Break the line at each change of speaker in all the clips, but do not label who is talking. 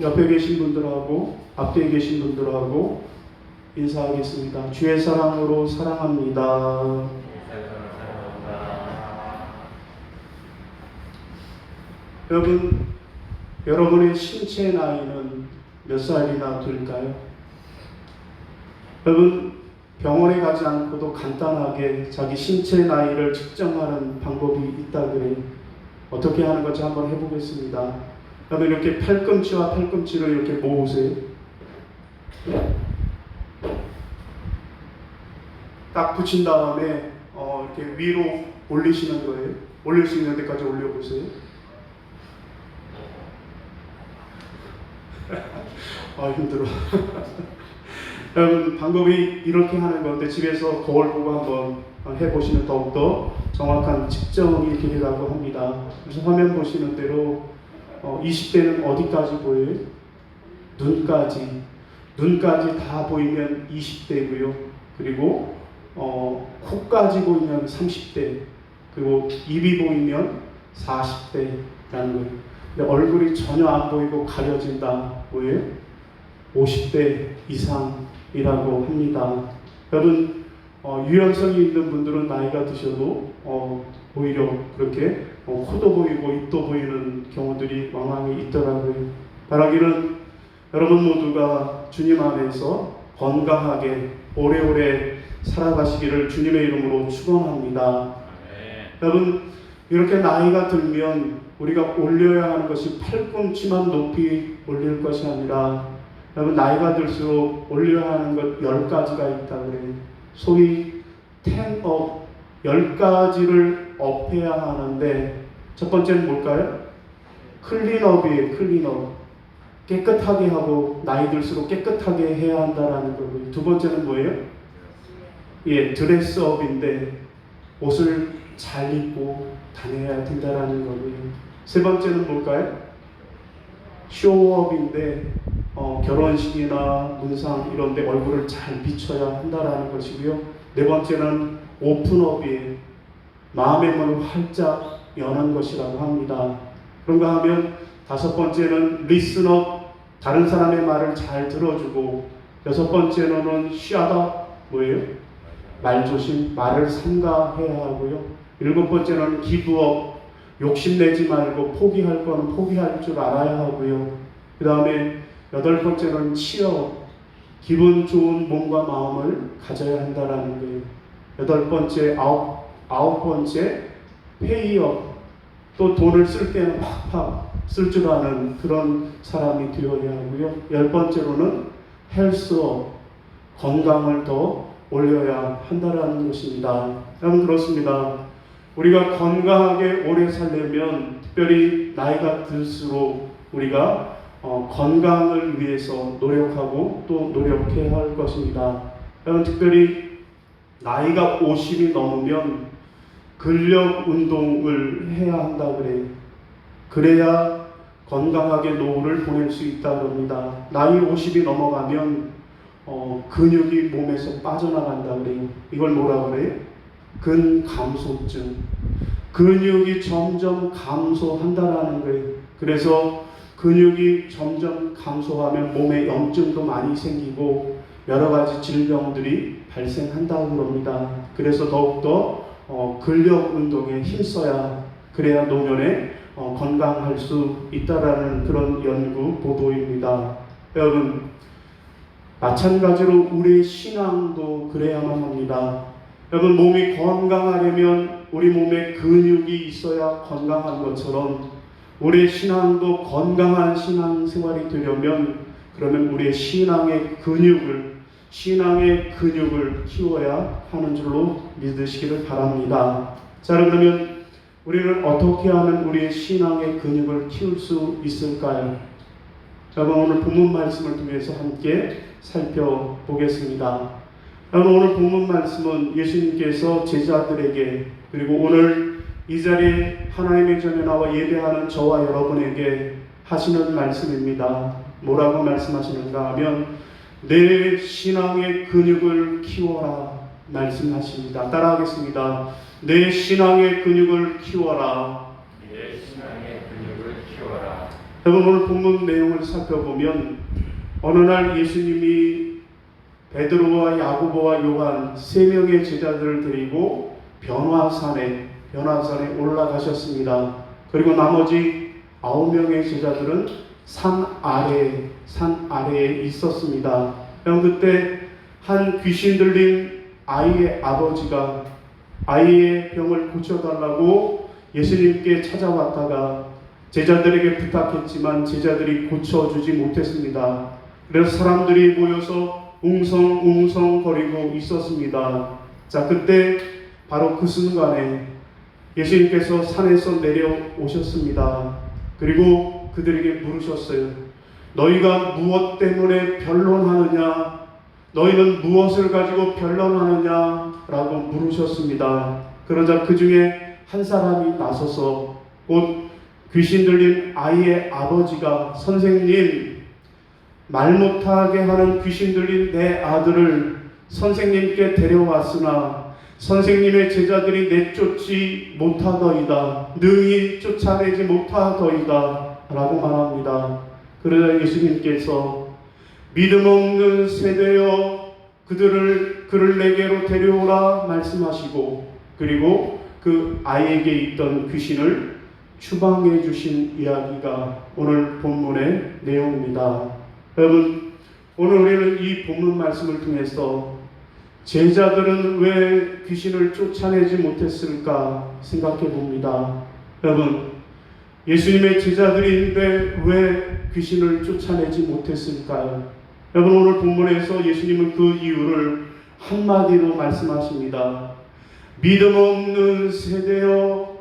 옆에 계신 분들하고 앞뒤에 계신 분들하고 인사하겠습니다. 주의 사랑으로 사랑합니다. 여러분의 신체 나이는 몇 살이나 될까요? 여러분, 병원에 가지 않고도 간단하게 자기 신체 나이를 측정하는 방법이 있다 그래요. 어떻게 하는 건지 한번 해보겠습니다. 여러분, 이렇게 팔꿈치와 팔꿈치를 이렇게 모으세요. 딱 붙인 다음에 이렇게 위로 올리시는 거예요. 올릴 수 있는 데까지 올려보세요. 힘들어. 여러분, 방법이 이렇게 하는 건데 집에서 거울 보고 한번 해보시면 더욱더 정확한 측정이 되리라고 합니다. 그래서 화면 보시는 대로 20대는 어디까지 보여요? 눈까지 다 보이면 20대고요. 그리고 코까지 보이면 30대, 그리고 입이 보이면 40대라는 거예요. 근데 얼굴이 전혀 안 보이고 가려진다, 뭐예요? 50대 이상이라고 합니다. 여러분, 유연성이 있는 분들은 나이가 드셔도 오히려 그렇게 코도 보이고 입도 보이는 경우들이 왕왕히 있더라고요. 바라기는 여러분 모두가 주님 안에서 건강하게 오래오래 살아가시기를 주님의 이름으로 축원합니다. 여러분, 이렇게 나이가 들면 우리가 올려야 하는 것이 팔꿈치만 높이 올릴 것이 아니라, 여러분, 나이가 들수록 올려야 하는 것 10가지가 있다 그래요. 소위 10업, 10가지를 업해야 하는데, 첫 번째는 뭘까요? 클린업이에요. 클린업. 깨끗하게 하고, 나이 들수록 깨끗하게 해야 한다라는 거고요. 두 번째는 뭐예요? 드레스업인데 옷을 잘 입고 다녀야 된다라는 거고요. 세 번째는 뭘까요? 쇼업인데 결혼식이나 문상 이런 데 얼굴을 잘 비춰야 한다라는 것이고요. 네 번째는 오픈업이에요. 마음의 문을 활짝 여는 것이라고 합니다. 그런가 하면 다섯 번째는 리슨업, 다른 사람의 말을 잘 들어주고, 여섯 번째로는 샷업, 뭐예요? 말조심, 말을 삼가해야 하고요. 일곱 번째는 기브업, 욕심내지 말고 포기할 거는 포기할 줄 알아야 하고요. 그 다음에 여덟 번째는 치업, 기분 좋은 몸과 마음을 가져야 한다라는 거예요. 여덟 번째, 아홉 번째 페이업, 또 돈을 쓸 때는 팍팍 쓸 줄 아는 그런 사람이 되어야 하고요. 열 번째로는 헬스업, 건강을 더 올려야 한다라는 것입니다. 여러분, 그렇습니다. 우리가 건강하게 오래 살려면 특별히 나이가 들수록 우리가 건강을 위해서 노력하고 또 노력해야 할 것입니다. 여러분, 특별히 나이가 50이 넘으면 근력 운동을 해야 한다 그래요. 그래야 건강하게 노후를 보낼 수 있다고 합니다. 나이 50이 넘어가면 근육이 몸에서 빠져나간다 그래요. 이걸 뭐라 그래요? 근감소증. 근육이 점점 감소한다라는 거예요. 그래서 근육이 점점 감소하면 몸에 염증도 많이 생기고 여러 가지 질병들이 발생한다고 합니다. 그래서 더욱더 근력 운동에 힘써야, 그래야 노년에 건강할 수 있다라는 그런 연구 보도입니다. 여러분, 마찬가지로 우리의 신앙도 그래야만 합니다. 여러분, 몸이 건강하려면 우리 몸에 근육이 있어야 건강한 것처럼 우리의 신앙도 건강한 신앙생활이 되려면, 그러면 우리의 신앙의 근육을 키워야 하는 줄로 믿으시기를 바랍니다. 자, 그러면 우리는 어떻게 하면 우리의 신앙의 근육을 키울 수 있을까요? 여러분, 오늘 본문 말씀을 통해서 함께 살펴보겠습니다. 여러분, 오늘 본문 말씀은 예수님께서 제자들에게, 그리고 오늘 이 자리에 하나님의 전에 나와 예배하는 저와 여러분에게 하시는 말씀입니다. 뭐라고 말씀하시는가 하면 내 신앙의 근육을 키워라 말씀하십니다. 따라하겠습니다. 내 신앙의 근육을 키워라.
내 신앙의 근육을 키워라.
여러분, 오늘 본문 내용을 살펴보면 어느 날 예수님이 베드로와 야고보와 요한 세 명의 제자들을 데리고 변화산에 올라가셨습니다. 그리고 나머지 9명의 제자들은 산 아래에 있었습니다. 그때 한 귀신 들린 아이의 아버지가 아이의 병을 고쳐달라고 예수님께 찾아왔다가 제자들에게 부탁했지만 제자들이 고쳐주지 못했습니다. 그래서 사람들이 모여서 웅성웅성거리고 있었습니다. 자, 그때 바로 그 순간에 예수님께서 산에서 내려오셨습니다. 그리고 그들에게 물으셨어요. 너희가 무엇 때문에 변론하느냐? 너희는 무엇을 가지고 변론하느냐? 라고 물으셨습니다. 그러자 그 중에 한 사람이 나서서 곧 귀신 들린 아이의 아버지가 선생님, 말 못하게 하는 귀신 들린 내 아들을 선생님께 데려왔으나 선생님의 제자들이 내쫓지 못하더이다. 능히 쫓아내지 못하더이다. 라고 말합니다. 그러자 예수님께서 믿음 없는 세대여 그를 내게로 데려오라 말씀하시고 그리고 그 아이에게 있던 귀신을 추방해 주신 이야기가 오늘 본문의 내용입니다. 여러분, 오늘 우리는 이 본문 말씀을 통해서 제자들은 왜 귀신을 쫓아내지 못했을까 생각해 봅니다. 여러분, 예수님의 제자들인데 왜 귀신을 쫓아내지 못했을까요? 여러분, 오늘 본문에서 예수님은 그 이유를 한마디로 말씀하십니다. 믿음 없는 세대여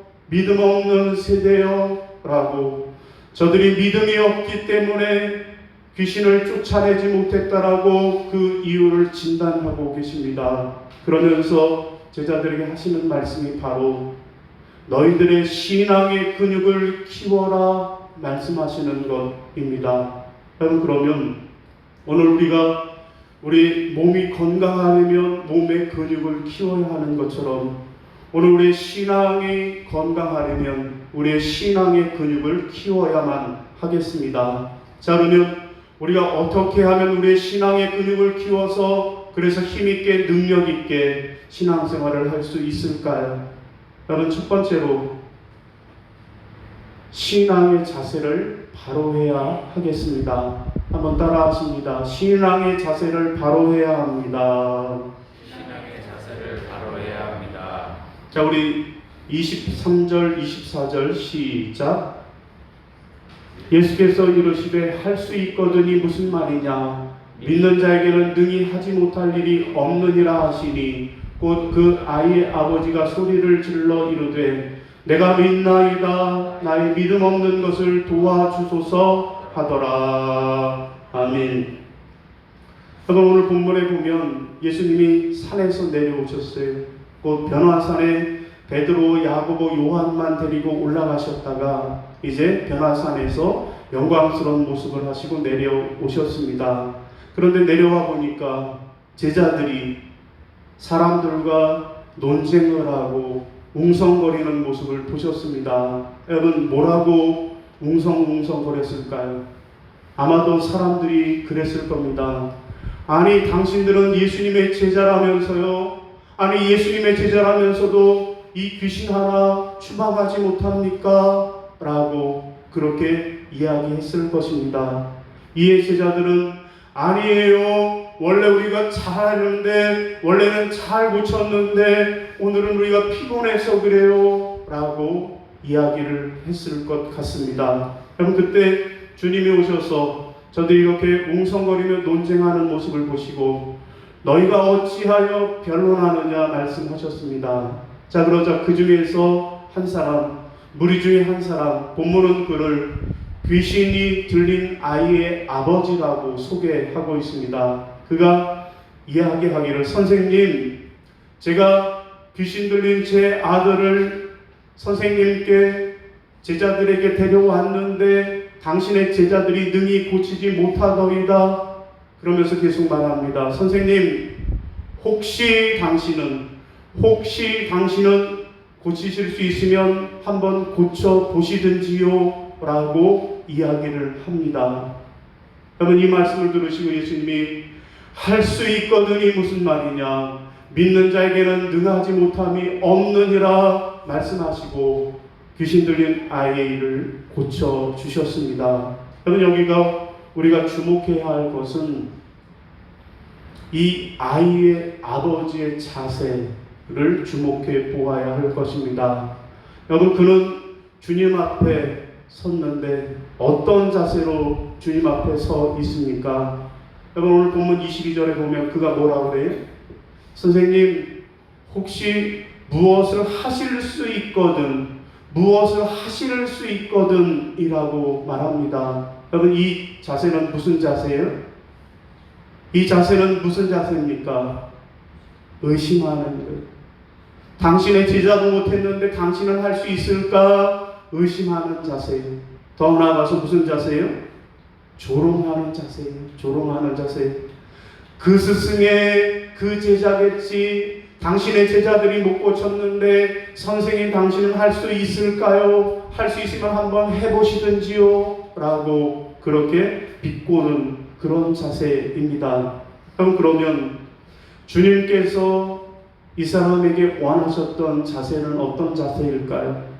라고, 저들이 믿음이 없기 때문에 귀신을 쫓아내지 못했다라고 그 이유를 진단하고 계십니다. 그러면서 제자들에게 하시는 말씀이 바로 너희들의 신앙의 근육을 키워라 말씀하시는 것입니다. 여러분, 그러면 오늘 우리 몸이 건강하려면 몸의 근육을 키워야 하는 것처럼 오늘 우리의 신앙이 건강하려면 우리의 신앙의 근육을 키워야만 하겠습니다. 자, 그러면 우리가 어떻게 하면 우리의 신앙의 근육을 키워서 그래서 힘있게 능력있게 신앙생활을 할 수 있을까요? 여러분, 첫 번째로 신앙의 자세를 바로 해야 하겠습니다. 한번 따라 하십니다. 신앙의 자세를 바로 해야 합니다.
신앙의 자세를 바로 해야 합니다.
자, 우리 23절, 24절 시작. 예수께서 이르시되 할 수 있거든이 무슨 말이냐? 믿는 자에게는 능히 하지 못할 일이 없느니라 하시니 곧 그 아이의 아버지가 소리를 질러 이르되 내가 믿나이다. 나의 믿음 없는 것을 도와주소서 하더라. 아멘. 여러분, 오늘 본문에 보면 예수님이 산에서 내려오셨어요. 곧 변화산에 베드로, 야고보, 요한만 데리고 올라가셨다가 이제 변화산에서 영광스러운 모습을 하시고 내려오셨습니다. 그런데 내려와 보니까 제자들이 사람들과 논쟁을 하고 웅성거리는 모습을 보셨습니다. 여러분, 뭐라고 웅성웅성거렸을까요? 아마도 사람들이 그랬을 겁니다. 아니, 당신들은 예수님의 제자라면서요. 아니, 예수님의 제자라면서도 이 귀신 하나 추방하지 못합니까? 라고 그렇게 이야기했을 것입니다. 이에 제자들은 아니에요. 원래 우리가 잘하는데, 원래는 잘 고쳤는데 오늘은 우리가 피곤해서 그래요. 라고 이야기를 했을 것 같습니다. 여러분, 그때 주님이 오셔서 저들이 이렇게 웅성거리며 논쟁하는 모습을 보시고 너희가 어찌하여 변론하느냐 말씀하셨습니다. 자, 그러자 그 중에서 한 사람, 무리 중에 한 사람, 본문은 그를 귀신이 들린 아이의 아버지라고 소개하고 있습니다. 그가 이야기하기를 선생님, 제가 귀신 들린 제 아들을 선생님께 제자들에게 데려왔는데 당신의 제자들이 능히 고치지 못하더이다. 그러면서 계속 말합니다. 선생님, 혹시 당신은 고치실 수 있으면 한번 고쳐 보시든지요. 라고 이야기를 합니다. 여러분, 이 말씀을 들으시고 예수님이 할 수 있거든이 무슨 말이냐, 믿는 자에게는 능하지 못함이 없느니라 말씀하시고 귀신 들린 아이의 일을 고쳐주셨습니다. 여러분, 여기가 우리가 주목해야 할 것은 이 아이의 아버지의 자세를 주목해 보아야 할 것입니다. 여러분, 그는 주님 앞에 섰는데 어떤 자세로 주님 앞에 서 있습니까? 여러분, 오늘 본문 22절에 보면 그가 뭐라고 그래요? 선생님, 혹시 무엇을 하실 수 있거든, 무엇을 하실 수 있거든 이라고 말합니다. 여러분, 이 자세는 무슨 자세예요? 이 자세는 무슨 자세입니까? 의심하는 거예요. 당신의 제자도 못했는데 당신은 할 수 있을까? 의심하는 자세예요. 더 나아가서 무슨 자세예요? 조롱하는 자세예요. 조롱하는 자세예요. 그 스승의 그 제자겠지. 당신의 제자들이 못 고쳤는데 선생님, 당신은 할 수 있을까요? 할 수 있으면 한번 해보시든지요 라고 그렇게 비꼬는 그런 자세입니다. 그러면 주님께서 이 사람에게 원하셨던 자세는 어떤 자세일까요?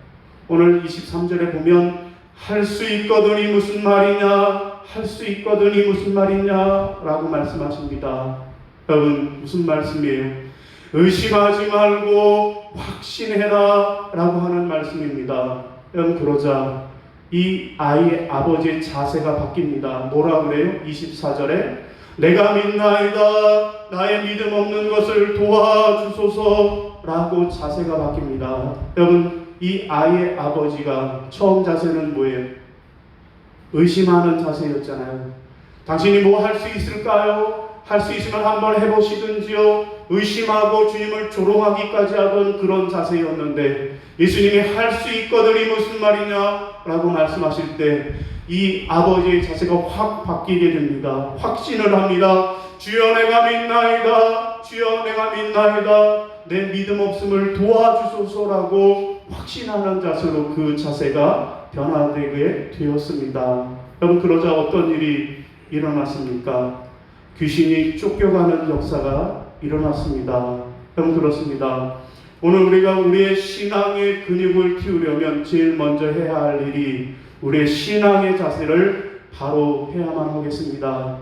오늘 23절에 보면 할 수 있거든이 무슨 말이냐, 할 수 있거든이 무슨 말이냐 라고 말씀하십니다. 여러분, 무슨 말씀이에요? 의심하지 말고 확신해라 라고 하는 말씀입니다. 여러분, 그러자 이 아이의 아버지의 자세가 바뀝니다. 뭐라 그래요? 24절에 내가 믿나이다, 나의 믿음 없는 것을 도와주소서 라고 자세가 바뀝니다. 여러분, 이 아이의 아버지가 처음 자세는 뭐예요? 의심하는 자세였잖아요. 당신이 뭐 할 수 있을까요? 할 수 있으면 한번 해보시든지요. 의심하고 주님을 조롱하기까지 하던 그런 자세였는데 예수님이 할 수 있거든이 무슨 말이냐 라고 말씀하실 때 이 아버지의 자세가 확 바뀌게 됩니다. 확신을 합니다. 주여, 내가 믿나이다, 주여, 내가 믿나이다, 내 믿음 없음을 도와주소서라고 확신하는 자세로 그 자세가 변화되게 되었습니다. 여러분, 그러자 어떤 일이 일어났습니까? 귀신이 쫓겨가는 역사가 일어났습니다. 여러분, 그렇습니다. 오늘 우리가 우리의 신앙의 근육을 키우려면 제일 먼저 해야 할 일이 우리의 신앙의 자세를 바로 해야만 하겠습니다.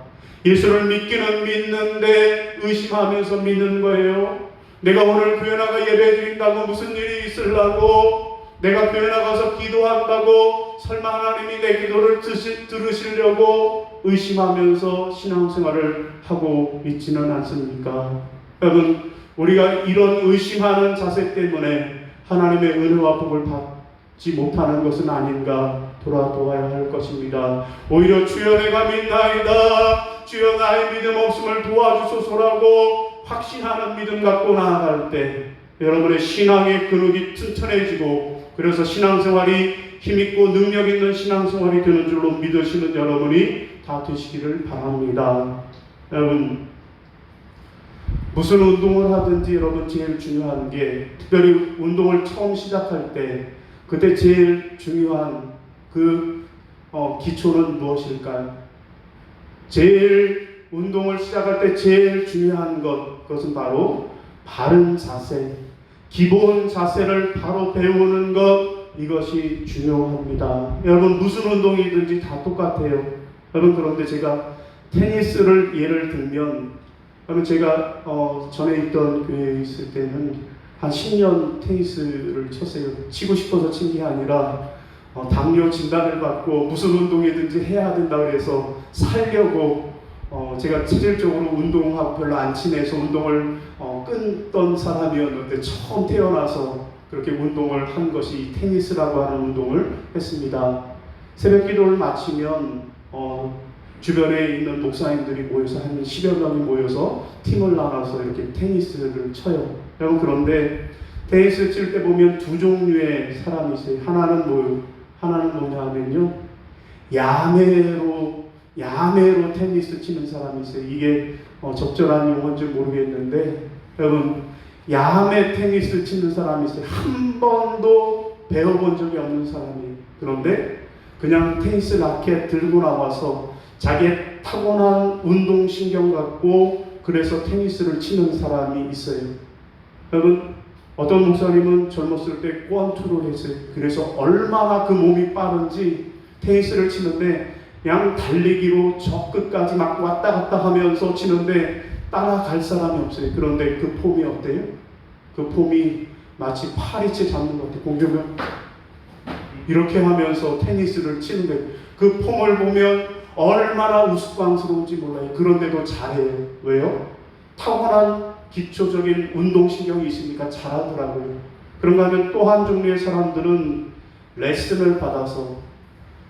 예수를 믿기는 믿는데 의심하면서 믿는 거예요. 내가 오늘 교회 나가 예배 드린다고 무슨 일이 있으려고, 내가 교회 나가서 기도한다고 설마 하나님이 내 기도를 들으시려고 의심하면서 신앙생활을 하고 있지는 않습니까? 여러분, 우리가 이런 의심하는 자세 때문에 하나님의 은혜와 복을 받지 못하는 것은 아닌가 돌아보아야 할 것입니다. 오히려 주여, 내가 믿나이다, 주여, 나의 믿음 없음을 도와주소서라고 확신하는 믿음 갖고 나아갈 때 여러분의 신앙의 근육이 튼튼해지고, 그래서 신앙생활이 힘있고 능력있는 신앙생활이 되는 줄로 믿으시는 여러분이 다 되시기를 바랍니다. 여러분, 무슨 운동을 하든지 여러분 제일 중요한 게, 특별히 운동을 처음 시작할 때 그때 제일 중요한 그 기초는 무엇일까요? 제일 운동을 시작할 때 제일 중요한 그것은 바로 바른 자세, 기본 자세를 바로 배우는 것, 이것이 중요합니다. 여러분, 무슨 운동이든지 다 똑같아요. 여러분, 그런데 제가 테니스를 예를 들면, 여러분, 제가 전에 있던 교회에 있을 때는 한 10년 테니스를 쳤어요. 치고 싶어서 친 게 아니라 당뇨 진단을 받고 무슨 운동이든지 해야 된다 그래서 살려고, 제가 체질적으로 운동하고 별로 안 친해서 운동을 끊던 사람이었는데 처음 태어나서 그렇게 운동을 한 것이 테니스라고 하는 운동을 했습니다. 새벽 기도를 마치면 주변에 있는 목사님들이 모여서 한 10여 명이 모여서 팀을 나눠서 이렇게 테니스를 쳐요. 여러분, 그런데 테니스 칠 때 보면 두 종류의 사람이 있어요. 하나는 뭐냐 하면요, 야매로 테니스 치는 사람이 있어요. 이게 적절한 용어인지 모르겠는데, 여러분, 야매 테니스 치는 사람이 있어요. 한 번도 배워본 적이 없는 사람이에요. 그런데 그냥 테니스 라켓 들고 나와서 자기의 타고난 운동신경 갖고 그래서 테니스를 치는 사람이 있어요. 여러분, 어떤 목사님은 젊었을 때 권투를 했어요. 그래서 얼마나 그 몸이 빠른지 테니스를 치는데 그냥 달리기로 저 끝까지 막 왔다 갔다 하면서 치는데 따라갈 사람이 없어요. 그런데 그 폼이 어때요? 그 폼이 마치 파리채 잡는 것 같아요. 공격을 이렇게 하면서 테니스를 치는데 그 폼을 보면 얼마나 우스꽝스러운지 몰라요. 그런데도 잘해요. 왜요? 타고난 기초적인 운동신경이 있으니까 잘하더라고요. 그런가 하면 또 한 종류의 사람들은 레슨을 받아서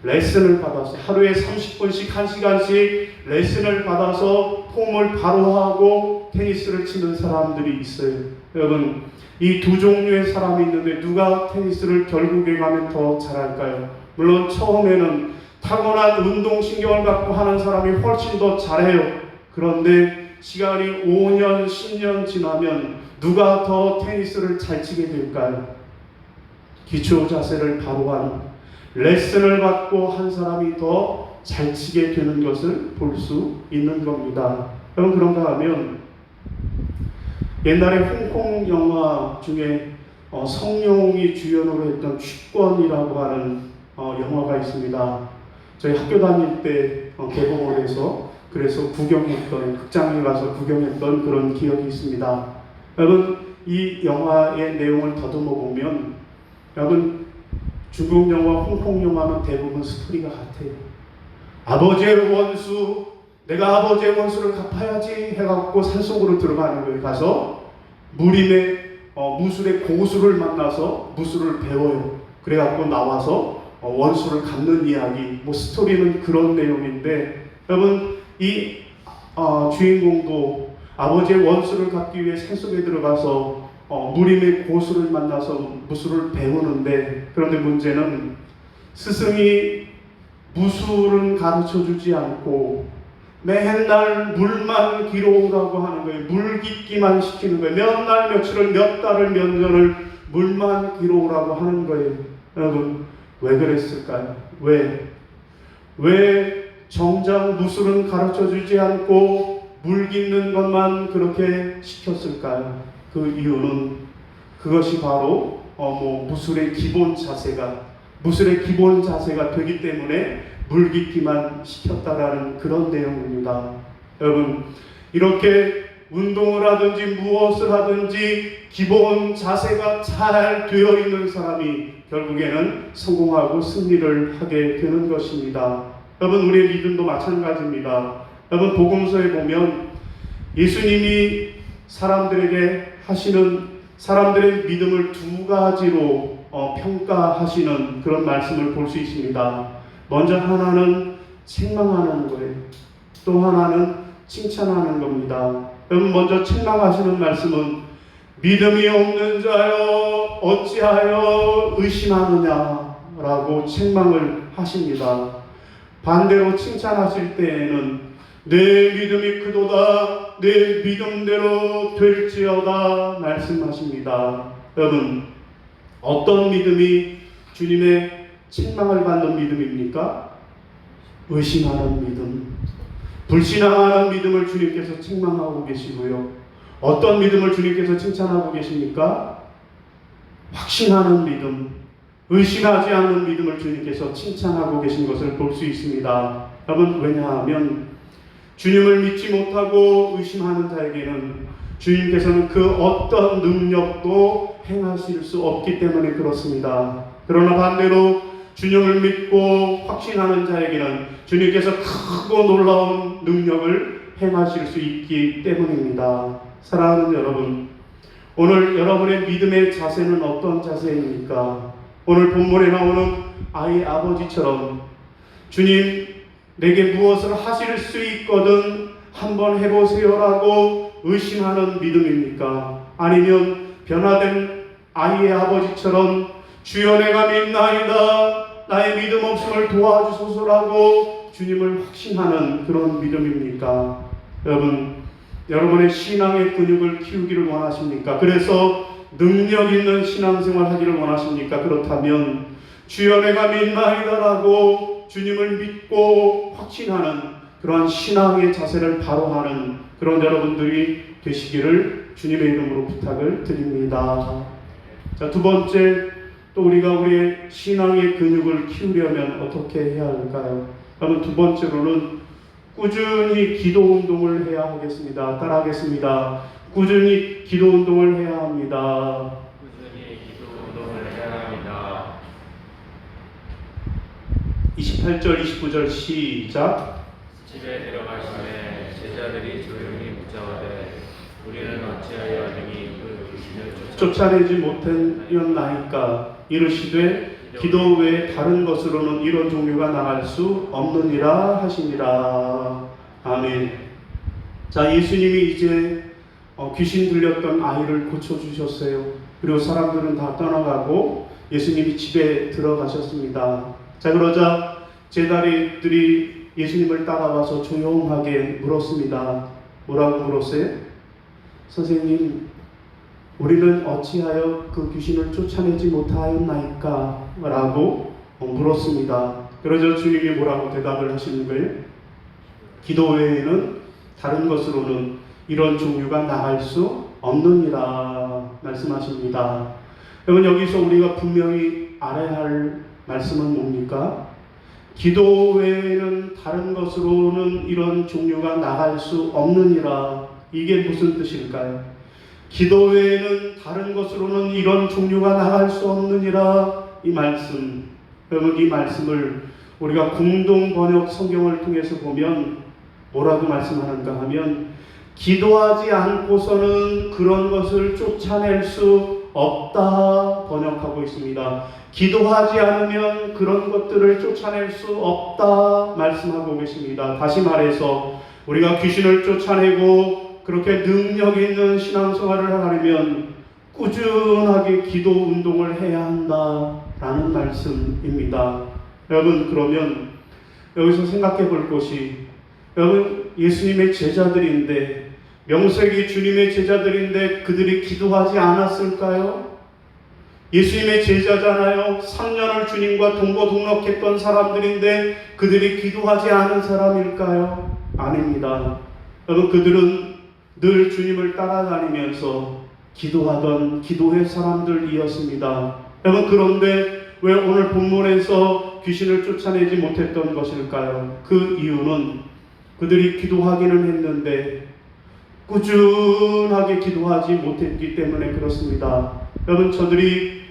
하루에 30분씩 1시간씩 레슨을 받아서 폼을 바로 하고 테니스를 치는 사람들이 있어요. 여러분, 이 두 종류의 사람이 있는데 누가 테니스를 결국에 가면 더 잘할까요? 물론 처음에는 타고난 운동신경을 갖고 하는 사람이 훨씬 더 잘해요. 그런데 시간이 5년, 10년 지나면 누가 더 테니스를 잘 치게 될까요? 기초 자세를 바로 한 레슨을 받고 한 사람이 더 잘 치게 되는 것을 볼 수 있는 겁니다. 여러분, 그런가 하면 옛날에 홍콩 영화 중에 성룡이 주연으로 했던 취권이라고 하는 영화가 있습니다. 저희 학교 다닐 때 개봉을 해서 그래서 극장에 가서 구경했던 그런 기억이 있습니다. 여러분, 이 영화의 내용을 더듬어 보면 여러분, 중국 영화, 홍콩 영화는 대부분 스토리가 같아요. 아버지의 원수, 내가 아버지의 원수를 갚아야지 해갖고 산속으로 들어가는 거예요. 가서 무술의 고수를 만나서 무술을 배워요. 그래갖고 나와서 원수를 갚는 이야기, 스토리는 그런 내용인데, 여러분, 이 주인공도 아버지의 원수를 갚기 위해 산속에 들어가서 무림의 고수를 만나서 무술을 배우는데, 그런데 문제는 스승이 무술은 가르쳐주지 않고 맨날 물만 길어오라고 하는 거예요. 물 깃기만 시키는 거예요. 몇 날 며칠을, 몇 달을, 몇 년을 물만 길어오라고 하는 거예요. 여러분, 왜 그랬을까요? 왜 정작 무술은 가르쳐주지 않고 물 깃는 것만 그렇게 시켰을까요? 그 이유는 그것이 바로 무술의 기본 자세가 되기 때문에 물 깃기만 시켰다라는 그런 내용입니다. 여러분, 이렇게 운동을 하든지 무엇을 하든지 기본 자세가 잘 되어 있는 사람이 결국에는 성공하고 승리를 하게 되는 것입니다. 여러분, 우리의 믿음도 마찬가지입니다. 여러분, 복음서에 보면 예수님이 사람들에게 하시는 사람들의 믿음을 두 가지로 평가하시는 그런 말씀을 볼 수 있습니다. 먼저 하나는 책망하는 거예요. 또 하나는 칭찬하는 겁니다. 여러분, 먼저 책망하시는 말씀은 믿음이 없는 자여 어찌하여 의심하느냐라고 책망을 하십니다. 반대로 칭찬하실 때에는 내 믿음이 크도다, 내 믿음대로 될지어다 말씀하십니다. 여러분, 어떤 믿음이 주님의 책망을 받는 믿음입니까? 의심하는 믿음, 불신앙하는 믿음을 주님께서 책망하고 계시고요. 어떤 믿음을 주님께서 칭찬하고 계십니까? 확신하는 믿음, 의심하지 않는 믿음을 주님께서 칭찬하고 계신 것을 볼 수 있습니다. 여러분, 왜냐하면 주님을 믿지 못하고 의심하는 자에게는 주님께서는 그 어떤 능력도 행하실 수 없기 때문에 그렇습니다. 그러나 반대로 주님을 믿고 확신하는 자에게는 주님께서 크고 놀라운 능력을 행하실 수 있기 때문입니다. 사랑하는 여러분, 오늘 여러분의 믿음의 자세는 어떤 자세입니까? 오늘 본문에 나오는 아이 아버지처럼 주님, 내게 무엇을 하실 수 있거든 한번 해보세요라고 의심하는 믿음입니까? 아니면 변화된 아이의 아버지처럼 주여 내가 믿나이다, 나의 믿음 없음을 도와주소서라고 주님을 확신하는 그런 믿음입니까? 여러분, 여러분의 신앙의 근육을 키우기를 원하십니까? 그래서 능력 있는 신앙생활 하기를 원하십니까? 그렇다면 주여 내가 믿나이다라고 주님을 믿고 확신하는 그러한 신앙의 자세를 바로하는 그런 여러분들이 되시기를 주님의 이름으로 부탁을 드립니다. 자, 두 번째, 또 우리가 우리의 신앙의 근육을 키우려면 어떻게 해야 할까요? 그러면 두 번째로는 꾸준히 기도 운동을 해야 하겠습니다. 따라하겠습니다. 꾸준히 기도 운동을 해야 합니다.
꾸준히 기도 운동을 해야 합니다.
28절, 29절 시작.
집에 들어가시매 제자들이 조용히 묻자오되 우리는 어찌하여 능히 그 귀신을
쫓아내지 못하였나이까 이르시되 기도 외에 다른 것으로는 이런 종류가 나갈 수 없느니라 하시니라. 아멘. 자, 예수님이 이제 귀신 들렸던 아이를 고쳐주셨어요. 그리고 사람들은 다 떠나가고 예수님이 집에 들어가셨습니다. 자, 그러자 제자들이 예수님을 따라와서 조용하게 물었습니다. 뭐라고 물었어요? 선생님, 우리는 어찌하여 그 귀신을 쫓아내지 못하였나이까? 라고 물었습니다. 그러자 주님이 뭐라고 대답을 하시는 거예요? 기도 외에는 다른 것으로는 이런 종류가 나갈 수 없느니라 말씀하십니다. 여러분, 여기서 우리가 분명히 알아야 할 말씀은 뭡니까? 기도 외에는 다른 것으로는 이런 종류가 나갈 수 없느니라. 이게 무슨 뜻일까요? 기도 외에는 다른 것으로는 이런 종류가 나갈 수 없느니라. 이 말씀, 여러분, 이 말씀을 우리가 공동 번역 성경을 통해서 보면 뭐라고 말씀하는가 하면 기도하지 않고서는 그런 것을 쫓아낼 수 없다 번역하고 있습니다. 기도하지 않으면 그런 것들을 쫓아낼 수 없다 말씀하고 계십니다. 다시 말해서 우리가 귀신을 쫓아내고 그렇게 능력 있는 신앙생활을 하려면 꾸준하게 기도 운동을 해야 한다라는 말씀입니다. 여러분, 그러면 여기서 생각해 볼 것이, 여러분, 예수님의 제자들인데, 명색이 주님의 제자들인데 그들이 기도하지 않았을까요? 예수님의 제자잖아요. 3년을 주님과 동거동락했던 사람들인데 그들이 기도하지 않은 사람일까요? 아닙니다. 여러분, 그들은 늘 주님을 따라다니면서 기도하던 기도의 사람들이었습니다. 여러분, 그런데 왜 오늘 본문에서 귀신을 쫓아내지 못했던 것일까요? 그 이유는 그들이 기도하기는 했는데 꾸준하게 기도하지 못했기 때문에 그렇습니다. 여러분, 저들이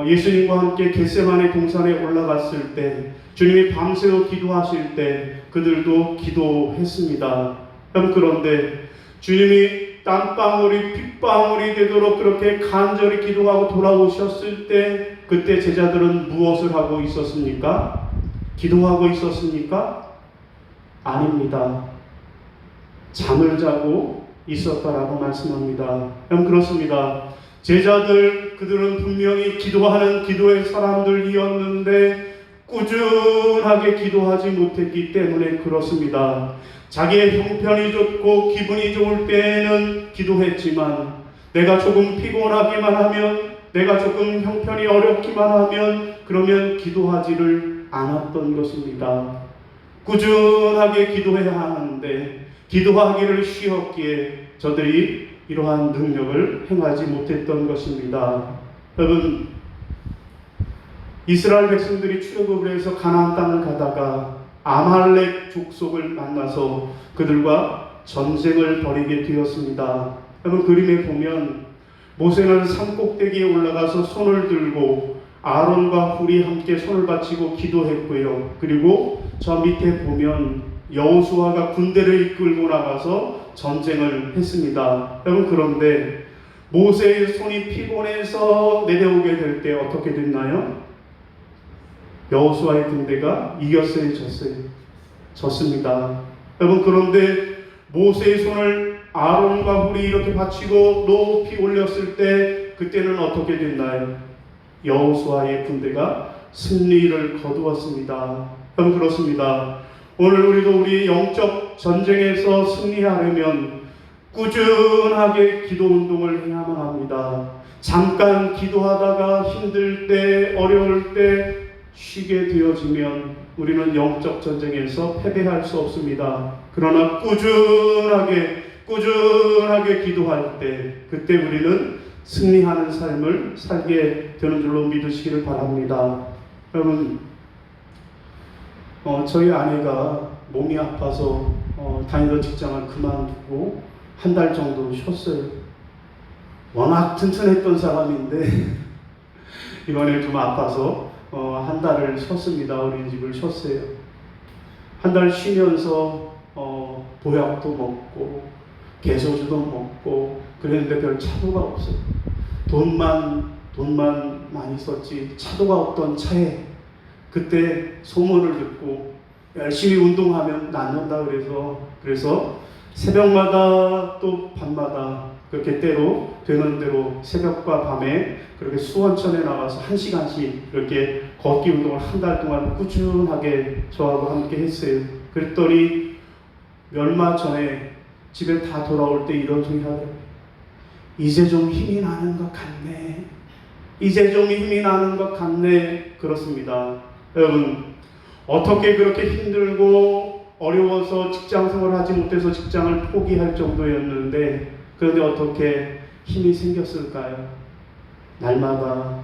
예수님과 함께 겟세마네 동산에 올라갔을 때, 주님이 밤새워 기도하실 때 그들도 기도했습니다. 여러분, 그런데 주님이 땀방울이 핏방울이 되도록 그렇게 간절히 기도하고 돌아오셨을 때 그때 제자들은 무엇을 하고 있었습니까? 기도하고 있었습니까? 아닙니다. 잠을 자고 있었다라고 말씀합니다. 여러분, 그렇습니다. 제자들, 그들은 분명히 기도하는 기도의 사람들이었는데 꾸준하게 기도하지 못했기 때문에 그렇습니다. 자기의 형편이 좋고 기분이 좋을 때에는 기도했지만 내가 조금 피곤하기만 하면, 내가 조금 형편이 어렵기만 하면 그러면 기도하지를 않았던 것입니다. 꾸준하게 기도해야 하는데 기도하기를 쉬었기에 저들이 이러한 능력을 행하지 못했던 것입니다. 여러분, 이스라엘 백성들이 출애굽을 해서 가나안 땅을 가다가 아말렉 족속을 만나서 그들과 전쟁을 벌이게 되었습니다. 여러분, 그림에 보면 모세는 산 꼭대기에 올라가서 손을 들고 아론과 훌이 함께 손을 받치고 기도했고요. 그리고 저 밑에 보면 여호수아가 군대를 이끌고 나가서 전쟁을 했습니다. 여러분, 그런데 모세의 손이 피곤해서 내려오게 될 때 어떻게 됐나요? 여호수아의 군대가 이겼어요, 졌어요? 졌습니다. 여러분, 그런데 모세의 손을 아론과 훌이 이렇게 받치고 높이 올렸을 때 그때는 어떻게 됐나요? 여호수아의 군대가 승리를 거두었습니다. 여러분, 그렇습니다. 오늘 우리도 우리 영적 전쟁에서 승리하려면 꾸준하게 기도 운동을 해야만 합니다. 잠깐 기도하다가 힘들 때, 어려울 때 쉬게 되어지면 우리는 영적 전쟁에서 패배할 수 없습니다. 그러나 꾸준하게 기도할 때 그때 우리는 승리하는 삶을 살게 되는 줄로 믿으시기를 바랍니다. 여러분, 저희 아내가 몸이 아파서 다니던 직장을 그만두고 한 달 정도 쉬었어요. 워낙 튼튼했던 사람인데 이번에 좀 아파서 한 달을 쉬었습니다. 어린이집을 쉬었어요. 한 달 쉬면서 보약도 먹고 개소주도 먹고 그랬는데 별 차도가 없어요. 돈만 많이 썼지 차도가 없던 차에 그때 소문을 듣고 열심히 운동하면 낫는다 그래서 새벽마다 또 밤마다 그렇게 때로 되는 대로 새벽과 밤에 그렇게 수원천에 나가서 1시간씩 이렇게 걷기 운동을 한 달 동안 꾸준하게 저하고 함께 했어요. 그랬더니 얼마 전에 집에 다 돌아올 때 이런 소리 하더라고요. 이제 좀 힘이 나는 것 같네. 이제 좀 힘이 나는 것 같네. 그렇습니다. 여러분, 어떻게 그렇게 힘들고 어려워서 직장 생활을 하지 못해서 직장을 포기할 정도였는데 그런데 어떻게 힘이 생겼을까요? 날마다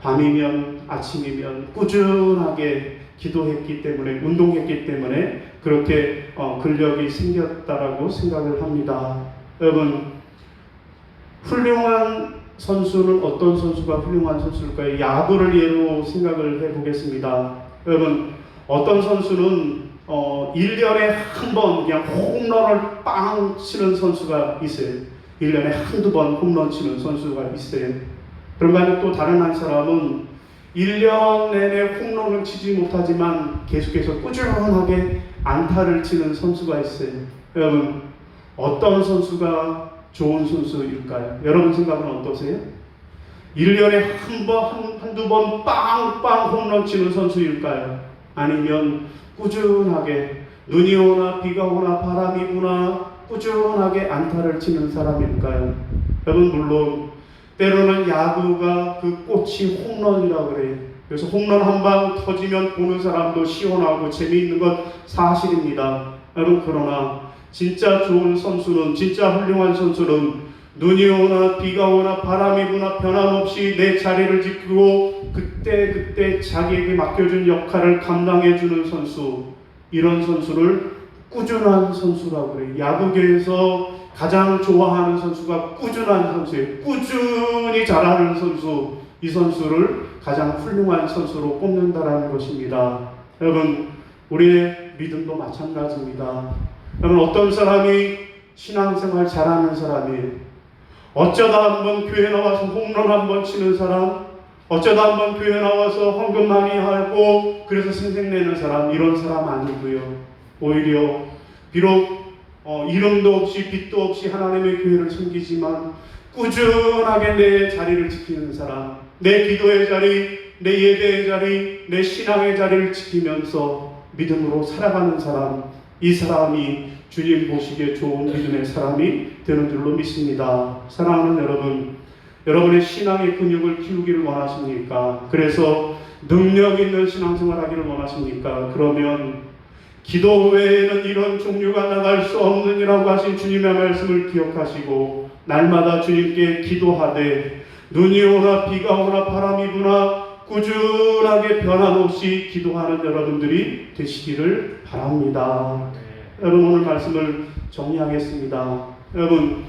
밤이면 아침이면 꾸준하게 기도했기 때문에 운동했기 때문에 그렇게 근력이 생겼다라고 생각을 합니다. 여러분, 훌륭한 선수는 어떤 선수가 훌륭한 선수일까요? 야구를 예로 생각을 해보겠습니다. 여러분, 어떤 선수는 1년에 한 번 그냥 홈런을 빵 치는 선수가 있어요. 1년에 한두 번 홈런 치는 선수가 있어요. 그런가 또 다른 한 사람은 1년 내내 홈런을 치지 못하지만 계속해서 꾸준하게 안타를 치는 선수가 있어요. 여러분, 어떤 선수가 좋은 선수일까요? 여러분 생각은 어떠세요? 1년에 한두 번 빵빵 홈런 치는 선수일까요? 아니면 꾸준하게 눈이 오나 비가 오나 바람이 부나 꾸준하게 안타를 치는 사람일까요? 여러분, 물론 때로는 야구가 그 꽃이 홈런이라고 그래요. 그래서 홈런 한 방 터지면 보는 사람도 시원하고 재미있는 것 사실입니다. 여러분, 그러나 진짜 좋은 선수는, 진짜 훌륭한 선수는 눈이 오나 비가 오나 바람이 부나 변함없이 내 자리를 지키고 그때 자기에게 맡겨준 역할을 감당해주는 선수, 이런 선수를 꾸준한 선수라고 그래요. 야구계에서 가장 좋아하는 선수가 꾸준한 선수예요. 꾸준히 잘하는 선수, 이 선수를 가장 훌륭한 선수로 꼽는다라는 것입니다. 여러분, 우리의 믿음도 마찬가지입니다. 여러분, 어떤 사람이 신앙생활 잘하는 사람이에요. 어쩌다 한번 교회 나와서 홈런 한번 치는 사람, 어쩌다 한번 교회 나와서 헌금 많이 하고 그래서 생색내는 사람, 이런 사람 아니고요. 오히려 비록 이름도 없이 빛도 없이 하나님의 교회를 섬기지만 꾸준하게 내 자리를 지키는 사람, 내 기도의 자리, 내 예배의 자리, 내 신앙의 자리를 지키면서 믿음으로 살아가는 사람, 이 사람이 주님 보시기에 좋은 믿음의 사람이 되는 줄로 믿습니다. 사랑하는 여러분, 여러분의 신앙의 근육을 키우기를 원하십니까? 그래서 능력 있는 신앙생활 하기를 원하십니까? 그러면 기도 외에는 이런 종류가 나갈 수 없느니라고 하신 주님의 말씀을 기억하시고 날마다 주님께 기도하되 눈이 오나 비가 오나 바람이 부나 꾸준하게 변함없이 기도하는 여러분들이 되시기를 바랍니다. 여러분, 오늘 말씀을 정리하겠습니다. 여러분,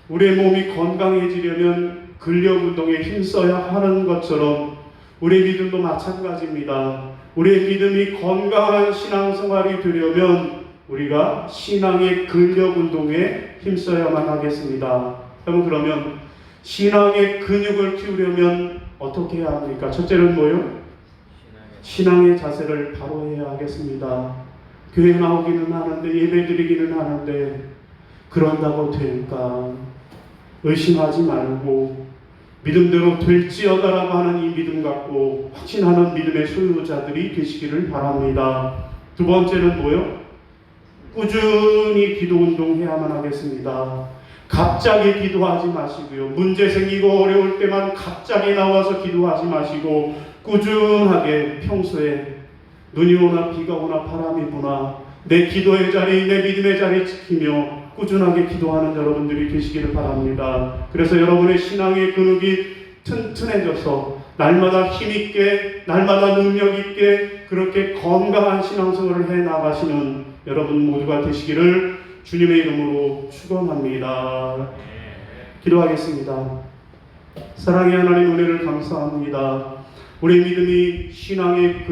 우리의 몸이 건강해지려면 근력 운동에 힘써야 하는 것처럼 우리의 믿음도 마찬가지입니다. 우리의 믿음이 건강한 신앙생활이 되려면 우리가 신앙의 근력 운동에 힘써야만 하겠습니다. 여러분, 그러면 신앙의 근육을 키우려면 어떻게 해야 합니까? 첫째는 뭐요? 신앙의 자세를 바로 해야 하겠습니다. 교회 나오기는 하는데, 예배 드리기는 하는데 그런다고 될까? 의심하지 말고 믿음대로 될지어다라고 하는 이 믿음 갖고 확신하는 믿음의 소유자들이 되시기를 바랍니다. 두 번째는 뭐요? 꾸준히 기도 운동해야만 하겠습니다. 갑자기 기도하지 마시고요. 문제 생기고 어려울 때만 갑자기 나와서 기도하지 마시고 꾸준하게 평소에 눈이 오나 비가 오나 바람이 부나 내 기도의 자리, 내 믿음의 자리 지키며 꾸준하게 기도하는 여러분들이 계시기를 바랍니다. 그래서 여러분의 신앙의 근육이 튼튼해져서 날마다 힘있게, 날마다 능력있게 그렇게 건강한 신앙생활을 해나가시는 여러분 모두가 되시기를 주님의 이름으로 축원합니다. 기도하겠습니다. 사랑의 하나님 은혜를 감사합니다. 우리 믿음이 신앙의